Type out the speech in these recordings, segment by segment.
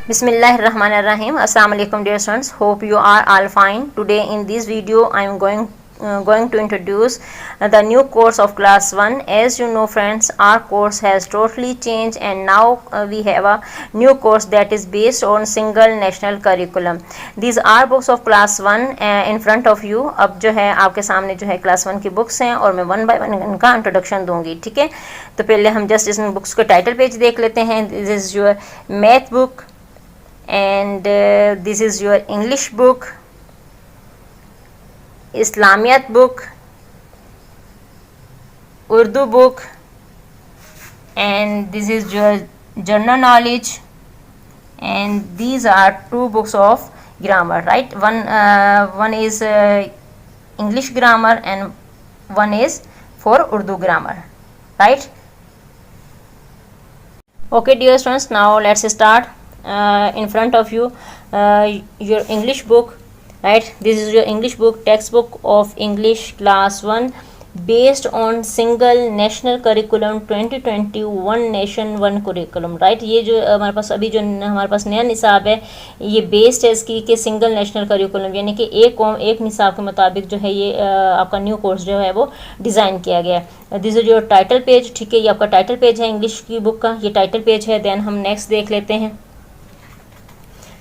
Bismillahirrahmanirrahim. Assalamu alaikum dear students. Hope you are all fine. Today in this video I am going to introduce the new course of class 1. As you know friends, our course has totally changed and now we have a new course that is based on single national curriculum. These are books of class 1 in front of you. अब जो है आपके सामने जो है class 1 की books हैं और मैं one by one इनका introduction दूंगी. ठीक है, तो पहले हम just इस books के title page देख लेते हैं. This is your math book and this is your English book, Islamiyat book, Urdu book, and this is your general knowledge, and these are two books of grammar, right? One is English grammar and one is for Urdu grammar, right? Okay dear students, now let's start. In front of you your English book, right? This is your English book, textbook of English class 1 based on single national curriculum 2021 nation 1 curriculum, right? ये जो हमारे पास अभी जो हमारे पास नया निसाब है ये based है इसकी कि सिंगल नेशनल करिकुलम यानी कि एक कौम एक निसाब के मुताबिक जो है ये आपका न्यू कोर्स जो है वो डिज़ाइन किया गया है. This is your title page. ठीक है, ये आपका टाइटल पेज है इंग्लिश की बुक का, ये टाइटल पेज है. देन हम नेक्स्ट देख लेते हैं.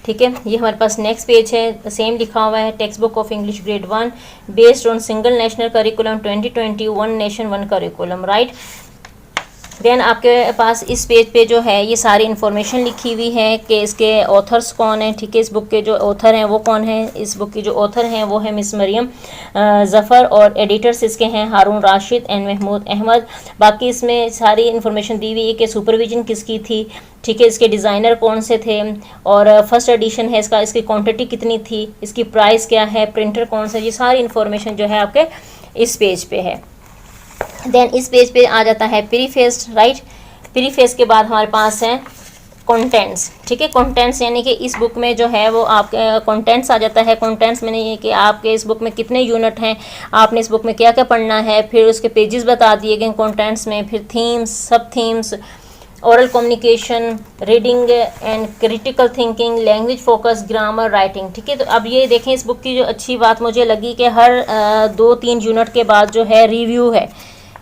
ठीक है, ये हमारे पास नेक्स्ट पेज है, सेम लिखा हुआ है text book of English grade 1 based on single national curriculum 2021 nation 1 curriculum, right. Then आपके पास इस पेज पे जो है ये सारी इन्फॉर्मेशन लिखी हुई है कि इसके ऑथर्स कौन हैं. ठीक है, इस बुक के जो ऑथर हैं वो कौन है. इस बुक की जो ऑथर हैं वो है मिस मरियम ज़फ़र और एडिटर्स इसके हैं हारून राशिद एंड महमूद अहमद. बाकी इसमें सारी इन्फॉर्मेशन दी हुई है कि सुपरविजन किसकी थी. ठीक है, इसके डिज़ाइनर कौन से थे और फर्स्ट एडिशन है इसका, इसकी क्वांटिटी कितनी थी, इसकी प्राइस क्या है, प्रिंटर कौन सा, ये सारी इन्फॉर्मेशन जो है आपके इस पेज पे है. देन इस पेज पे आ जाता है प्रीफेस, राइट. प्रीफेस के बाद हमारे पास है कंटेंट्स. ठीक है, कंटेंट्स यानी कि इस बुक में जो है वो आपके कंटेंट्स आ जाता है. कंटेंट्स में नहीं है कि आपके इस बुक में कितने यूनिट हैं, आपने इस बुक में क्या क्या पढ़ना है, फिर उसके पेजेस बता दिए गए कंटेंट्स में, फिर थीम्स, सब themes, oral communication, reading and critical thinking, language focus, grammar, writing. ठीक है, तो अब ये देखें इस बुक की जो अच्छी बात मुझे लगी कि हर 2-3 यूनिट के बाद जो है रिव्यू है.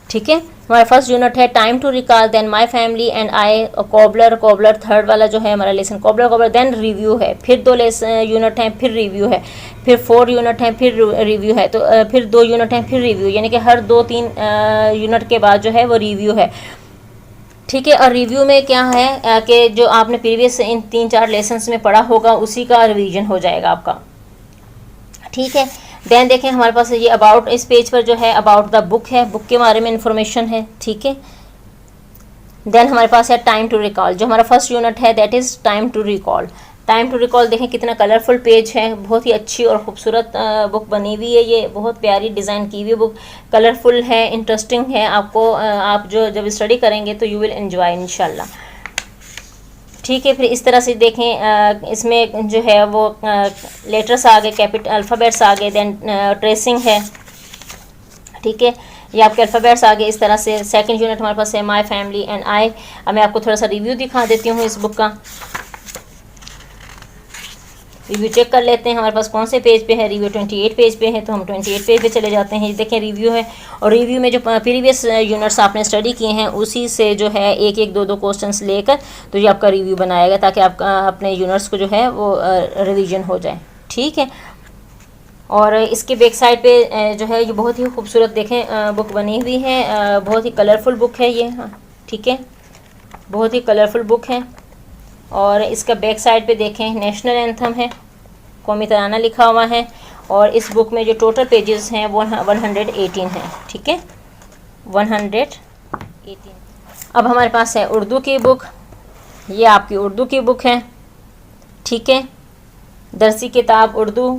ठीक है, हमारा फर्स्ट यूनिट है time to recall, then my family and I, cobbler third वाला जो है हमारा लेसन कॉबलर, देन रिव्यू है, फिर 2 यूनिट हैं, फिर रिव्यू है, फिर 4 यूनिट हैं, फिर रिव्यू है, तो फिर 2 यूनिट हैं, फिर रिव्यू, यानी कि हर 2-3 यूनिट के बाद जो है वो रिव्यू है. ठीक है, और रिव्यू में क्या है कि जो आपने प्रीवियस इन 3-4 लेसन्स में पढ़ा होगा उसी का रिवीजन हो जाएगा आपका. ठीक है, देन देखें हमारे पास ये अबाउट, इस पेज पर जो है अबाउट द बुक है, बुक के बारे में इंफॉर्मेशन है. ठीक है, देन हमारे पास है टाइम टू रिकॉल, जो हमारा फर्स्ट यूनिट है that is time to recall. Time to recall देखें कितना कलरफुल पेज है, बहुत ही अच्छी और ख़ूबसूरत बुक बनी हुई है. ये बहुत प्यारी डिज़ाइन की हुई बुक, कलरफुल है, इंटरेस्टिंग है. आपको आप जो जब स्टडी करेंगे तो यू विल एंजॉय इंशाल्लाह. ठीक है, फिर इस तरह से देखें इसमें जो है वो लेटर्स आ गए, कैपिटल अल्फ़ाबेट्स आ गए, देन ट्रेसिंग है. ठीक है, ये आपके अल्फ़ाबेट्स आ गए इस तरह से. सेकंड यूनिट हमारे पास है माय फैमिली एंड आई. अब मैं आपको थोड़ा सा रिव्यू दिखा देती हूँ इस बुक का. रिव्यू चेक कर लेते हैं हमारे पास कौन से पेज पे है. रिव्यू 28 पेज पे है, तो हम 28 पेज पे चले जाते हैं. ये देखें रिव्यू है, और रिव्यू में जो प्रीवियस यूनिट्स आपने स्टडी किए हैं उसी से जो है 1-1, 2-2 क्वेश्चंस लेकर तो ये आपका रिव्यू बनाएगा ताकि आपका अपने यूनिट्स को जो है वो रिवीजन हो जाए. ठीक है, और इसके बैक साइड पे जो है ये बहुत ही खूबसूरत देखें बुक बनी हुई है, बहुत ही कलरफुल बुक है ये. ठीक है, बहुत ही कलरफुल बुक है. और इसका बैक साइड पे देखें नेशनल एंथम है, कौमी तराना लिखा हुआ है, और इस बुक में जो टोटल पेजेस हैं वो 118 हैं. ठीक है, 118. अब हमारे पास है उर्दू की बुक, ये आपकी उर्दू की बुक है. ठीक है, दरसी किताब उर्दू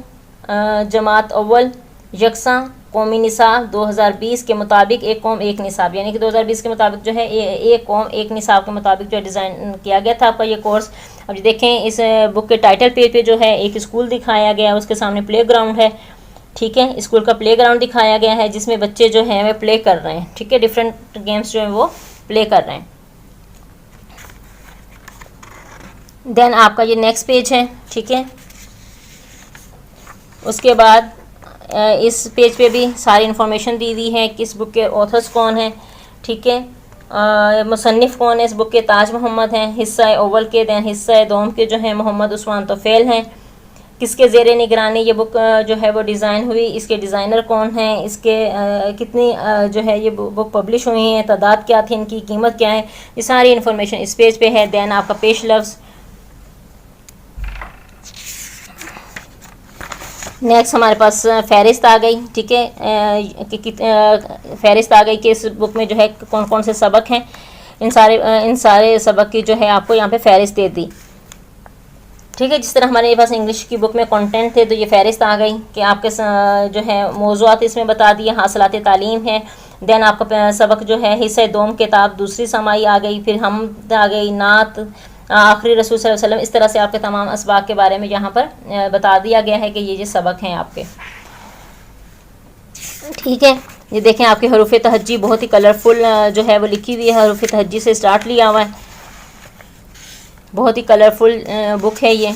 जमात अव्वल यकसा कौमी निसाब 2020 के मुताबिक एक कौम एक निसाब, यानी कि 2020 के मुताबिक जो है एक कौम एक निसाब के मुताबिक जो डिज़ाइन किया गया था आपका ये कोर्स. अब देखें इस बुक के टाइटल पेज पे जो है एक स्कूल दिखाया गया, उसके सामने प्ले ग्राउंड है. ठीक है, स्कूल का प्ले ग्राउंड दिखाया गया है जिसमें बच्चे जो हैं वे प्ले कर रहे हैं. ठीक है, डिफरेंट गेम्स जो हैं वो प्ले कर रहे हैं. देन आपका ये नेक्स्ट पेज है, ठीक है। उसके बाद इस पेज पे भी सारी इन्फॉर्मेशन दी हुई है, किस बुक के ऑथर्स कौन हैं, ठीक है। मुसन्निफ़ कौन है इस बुक के, ताज मोहम्मद हैं, हिस्सा ओवल के, दैन हिस्सा दोम के जो हैं मोहम्मद उस्मान तोफ़ैल हैं। किसके ज़ेरे निगरानी ये बुक जो है वो डिज़ाइन हुई, इसके डिज़ाइनर कौन हैं, इसके कितनी जो है ये बुक पब्लिश हुई हैं, तादाद क्या थी, इनकी कीमत क्या है, ये सारी इन्फॉर्मेशन इस पेज पे है। दैन आपका पेश लफ्ज़। नेक्स्ट हमारे पास फ़हरिस्त आ गई, ठीक है, फ़हरिस्त आ गई कि इस बुक में जो है कौन कौन से सबक हैं। इन सारे सबक की जो है आपको यहाँ पे फ़हरिस्त दे दी, ठीक है। जिस तरह हमारे पास इंग्लिश की बुक में कंटेंट थे, तो ये फ़हरिस्त आ गई कि आपके जो है मौज़ूआत इसमें बता दिए, हासिलात तालीम है। दैन आपका सबक जो है हिस्सा दोम किताब दूसरी समाई आ गई, फिर हम आ गई, नात, आखिरी रसूल सल्लल्लाहु अलैहि वसल्लम। इस तरह से आपके तमाम असबाक के बारे में यहाँ पर बता दिया गया है कि ये सबक हैं आपके, ठीक है। ये देखें आपके हरूफ तहज्जी बहुत ही कलरफुल जो है वो लिखी हुई है, हरूफ तहज्जी से स्टार्ट लिया हुआ है, बहुत ही कलरफुल बुक है ये,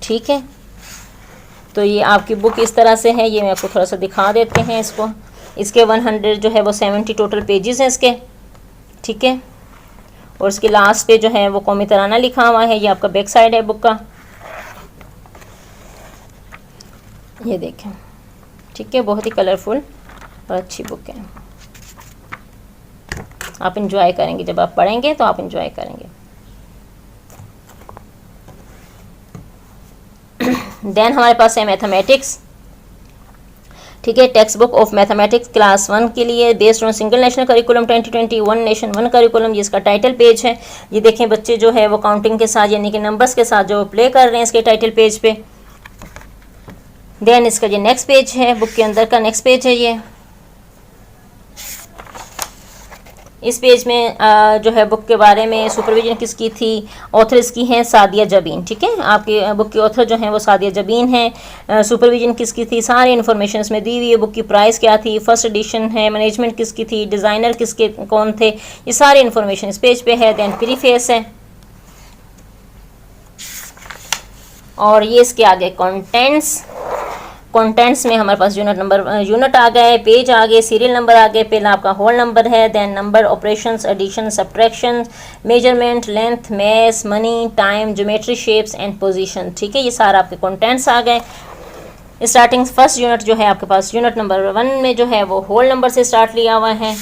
ठीक है। तो ये आपकी बुक इस तरह से है, ये मैं आपको थोड़ा सा दिखा देते हैं इसको। इसके 100 जो है वो 70 टोटल पेजेस हैं इसके, ठीक है। और इसके लास्ट पे जो है वो कौमी तराना लिखा हुआ है, ये आपका बैक साइड है बुक का, ये देखें, ठीक है। बहुत ही कलरफुल और अच्छी बुक है, आप इंजॉय करेंगे, जब आप पढ़ेंगे तो आप इंजॉय करेंगे। देन हमारे पास है मैथमेटिक्स, ठीक है। Text book of mathematics class 1 के लिए based on single national curriculum 2021 nation 1 curriculum, ये इसका टाइटल पेज है। ये देखें बच्चे जो है वो काउंटिंग के साथ यानी कि नंबर्स के साथ जो प्ले कर रहे हैं इसके टाइटल पेज पे। देन इसका ये नेक्स्ट पेज है, बुक के अंदर का नेक्स्ट पेज है ये। इस पेज में जो है बुक के बारे में सुपरविजन किसकी थी, ऑथर इसकी हैं सादिया जबीन, ठीक है। आपकी बुक की ऑथर जो हैं वो सादिया जबीन हैं। सुपरविजन किसकी थी, सारी इन्फॉर्मेशन इसमें दी हुई है। बुक की प्राइस क्या थी, फर्स्ट एडिशन है, मैनेजमेंट किसकी थी, डिज़ाइनर किसके कौन थे, ये सारी इन्फॉर्मेशन इस पेज पे है। दैन प्रीफेस है, और ये इसके आगे कंटेंट्स में हमारे पास यूनिट आ गए, पेज आ गए, सीरियल नंबर आ गए, पहला आपका होल नंबर है, then number, operations, addition, subtraction, measurement, length, maths, money, time, geometry, shapes and position, ठीक है। ये सारा आपके कंटेंट्स आ गए। स्टार्टिंग फर्स्ट यूनिट जो है आपके पास यूनिट नंबर 1 में जो है वो होल नंबर से स्टार्ट लिया हुआ है।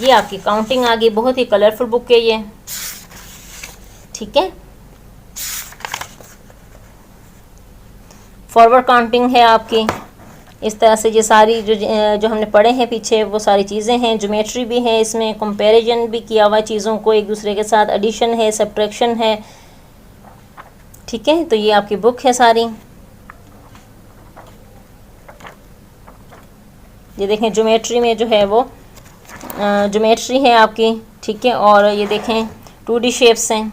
ये आपकी काउंटिंग आ गई, बहुत ही कलरफुल बुक है ये, ठीक है। फॉरवर्ड काउंटिंग है आपकी, इस तरह से ये सारी जो हमने पढ़े हैं पीछे वो सारी चीज़ें हैं। ज्योमेट्री भी है इसमें, कंपैरिजन भी किया हुआ चीज़ों को एक दूसरे के साथ, एडिशन है, सब्ट्रैक्शन है, ठीक है। तो ये आपकी बुक है सारी, ये देखें ज्योमेट्री में जो है वो ज्योमेट्री है आपकी, ठीक है। और ये देखें 2D शेप्स हैं।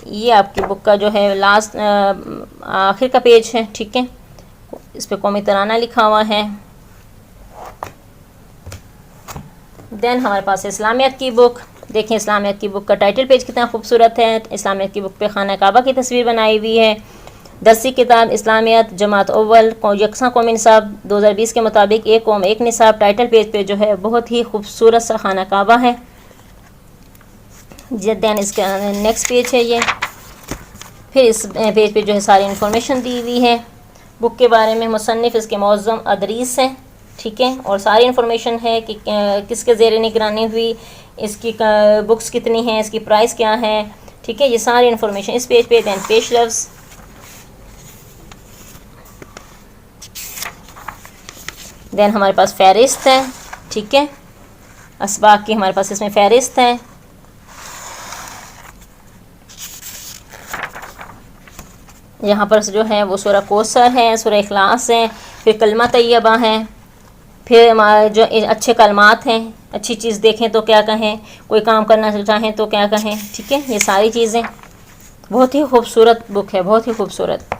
ये आपकी बुक का जो है लास्ट आखिर का पेज है, ठीक है। इस पे कौमी तराना लिखा हुआ है। देन हमारे पास इस्लामियत की बुक, देखिए इस्लामियत की बुक का टाइटल पेज कितना खूबसूरत है। इस्लामियत की बुक पे खाना काबा की तस्वीर बनाई हुई है। दरसी किताब इस्लामियत जमात अव्वल यकसा कौमी निसाब 2020 के मुताबिक एक कौम एक निसाब, टाइटल पेज पे जो है बहुत ही खूबसूरत सा खाना काबा है। देन इसका नेक्स्ट पेज है ये, फिर इस पेज पे जो है सारी इन्फॉर्मेशन दी हुई है बुक के बारे में। मुसन्निफ़ इसके मौज़म अदरीस हैं, ठीक है। और सारी इन्फॉर्मेशन है कि किसके ज़ेरे निगरानी हुई, इसकी बुक्स कितनी हैं, इसकी प्राइस क्या है, ठीक है। ये सारी इन्फॉर्मेशन इस पेज पे। दैन पेश लफ्ज़, देन हमारे पास फ़हरिस्त है, ठीक है। असबाक की हमारे पास इसमें फ़हरिस्त है। यहाँ पर जो है वो सूरह कौसर है, सूरह इखलास है, फिर कलमा तैयबा है, फिर हमारे जो अच्छे कलमात हैं, अच्छी चीज़ देखें तो क्या कहें, कोई काम करना चाहें तो क्या कहें, ठीक है। ये सारी चीज़ें बहुत ही खूबसूरत बुक है, बहुत ही खूबसूरत,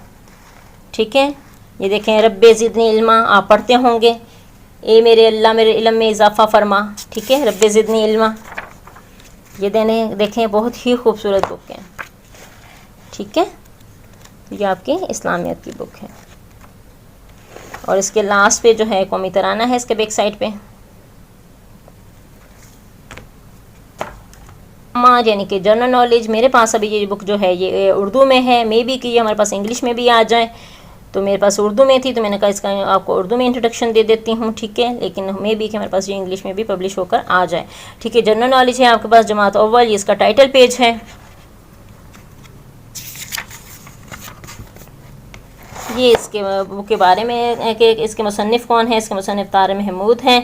ठीक है। ये देखें रब्बे ज़िदनी इल्मा, आप पढ़ते होंगे, ए मेरे अल्लाह मेरे इल्म में इजाफ़ा फरमा, ठीक है, रब्बे ज़िदनी इल्मा। ये देखें बहुत ही खूबसूरत बुक है, ठीक है। ये आपकी इस्लामियत की बुक है और इसके लास्ट पे जो है कौमी तराना है इसके बैक साइड पे, यानी कि जनरल नॉलेज। मेरे पास अभी ये बुक जो है ये उर्दू में है, मे बी कि ये हमारे पास इंग्लिश में भी आ जाए, तो मेरे पास उर्दू में थी तो मैंने कहा इसका आपको उर्दू में इंट्रोडक्शन दे देती हूँ, ठीक है। लेकिन मे बी कि हमारे पास ये इंग्लिश में भी पब्लिश होकर आ जाए, ठीक है। जनरल नॉलेज है आपके पास, जमात अव्वल, ये इसका टाइटल पेज है। ये इसके बुक के बारे में कि इसके मुसन्निफ़ कौन है, इसके मुसन्निफ़ तारिक महमूद हैं,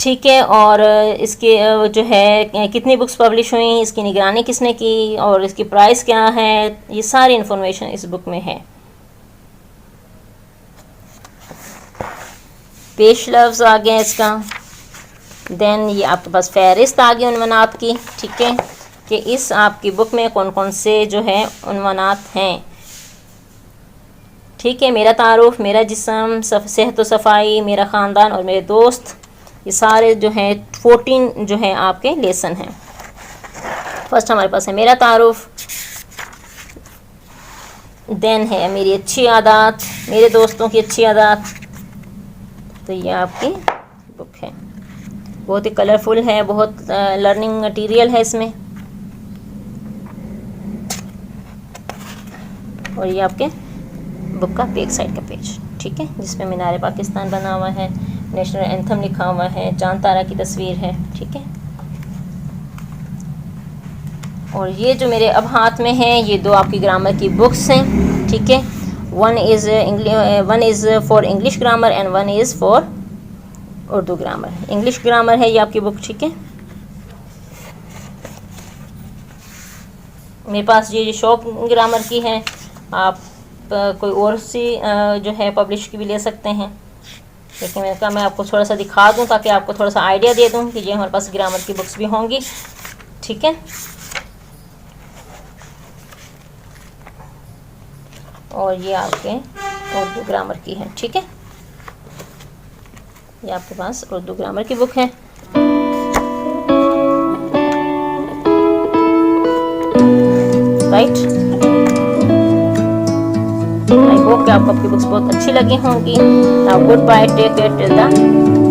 ठीक है। और इसके जो है कितनी बुक्स पब्लिश हुई, इसकी निगरानी किसने की और इसकी प्राइस क्या है, ये सारी इन्फॉर्मेशन इस बुक में है। पेश लफ्ज़ आ गया इसका। देन ये आपके पास फ़हरिस्त आ गई उन्वानात की, ठीक है, कि इस आपकी बुक में कौन कौन से जो है उन्वानात हैं, ठीक है। मेरा तारुफ, मेरा जिस्म, सेहत व सफाई, मेरा ख़ानदान और मेरे दोस्त, ये सारे जो हैं 14 जो हैं आपके लेसन हैं। फर्स्ट हमारे पास है मेरा तारुफ, देन है मेरी अच्छी आदत, मेरे दोस्तों की अच्छी आदत। तो ये आपकी बुक है, बहुत ही कलरफुल है, बहुत लर्निंग मटेरियल है इसमें। और ये आपके बुक का बैक साइड का पेज, ठीक है, जिसमें मीनार पाकिस्तान बना हुआ है, नेशनल एंथम लिखा हुआ है, चांद तारा की तस्वीर है, ठीक है। और ये जो मेरे अब हाथ में है ये दो आपकी ग्रामर की बुक्स हैं, ठीक है। One is for English grammar and one is for Urdu grammar. English grammar है ये आपकी बुक, ठीक है। मेरे पास ये शौक ग्रामर की है, आप कोई और सी जो है पब्लिश की भी ले सकते हैं, लेकिन मैंने कहा मैं आपको थोड़ा सा दिखा दूं ताकि आपको थोड़ा सा आइडिया दे दूं कि ये हमारे पास ग्रामर की बुक्स भी होंगी, ठीक है। और ये आपके उर्दू ग्रामर की है, ठीक है। ये आपके पास उर्दू ग्रामर की बुक है। राइट, आई होप कि आपको आपकी बुक्स बहुत अच्छी लगी होंगी। Now good bye, take care till the